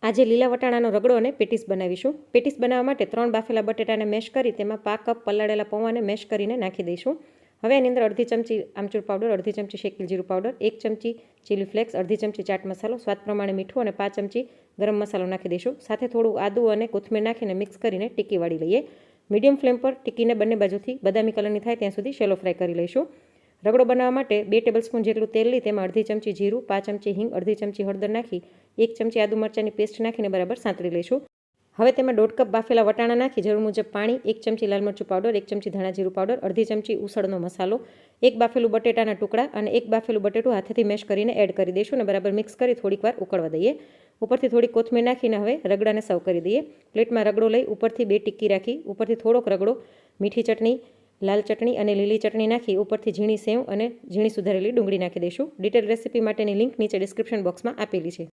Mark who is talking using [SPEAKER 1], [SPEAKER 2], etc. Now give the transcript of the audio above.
[SPEAKER 1] આજે લીલા વટાણાનો રગડો અને પેટીસ બનાવીશું. પેટીસ બનાવવા માટે 3 બાફેલા બટેટાને મેશ કરી તેમાં પા કપ પલાળેલા પૌવાને મેશ કરીને નાખી દઈશું. હવે એની અંદર અડધી ચમચી આમચૂર પાવડર, અડધી ચમચી શેકેલ જીરું પાવડર, 1 ચમચી ચીલી ફ્લેક્સ, અડધી ચમચી ચાટ મસાલો, સ્વાદ પ્રમાણે મીઠું અને 5 ચમચી ગરમ મસાલો નાખી દઈશું. સાથે થોડું આદું અને કોથમીર નાખીને મિક્સ કરીને ટીકી વાળી લઈએ. મીડિયમ ફ્લેમ પર ટીકીને બંને બાજુથી બદામી કલરની થાય ત્યાં સુધી શેલો ફ્રાય કરી લઈશું. રગડો બનાવવા માટે 2 ટેબલસ્પૂન જેટલું તેલ લઈ તેમાં અડધી ચમચી જીરું, 5 ચમચી હિંગ, અડધી ચમચી હળદર નાખી 1 ચમચી આદુ મરચાંની પેસ્ટ નાખીને બરાબર સાંતળી લઈશું. હવે તેમાં 1.5 કપ બાફેલા વટાણા નાખી જરૂર મુજબ પાણી, 1 ચમચી લાલ મરચું પાવડર, 1 ચમચી ધાણા જીરું પાવડર, અડધી ચમચી ઉસળનો મસાલો, 1 બાફેલું બટેટાના ટુકડા અને 1 બાફેલું બટેટું હાથેથી મેશ કરીને એડ કરી દઈશું અને બરાબર મિક્સ કરી થોડીક વાર ઉકળવા દઈએ. ઉપરથી થોડી કોથમીર નાખીને હવે રગડાને સર્વ કરી દઈએ. પ્લેટમાં રગડો લઈ ઉપરથી 2 ટિક્કી રાખી ઉપરથી થોડોક રગડો, મીઠી ચટણી, લાલ ચટણી અને લીલી ચટણી નાખી ઉપરથી ઝીણી સેવ અને ઝીણી સુધારેલી ડુંગળી નાખી દઈશું. ડિટેલ રેસીપી માટેની લિંક નીચે ડિસ્ક્રિપ્શન બોક્સમાં આપેલી છે.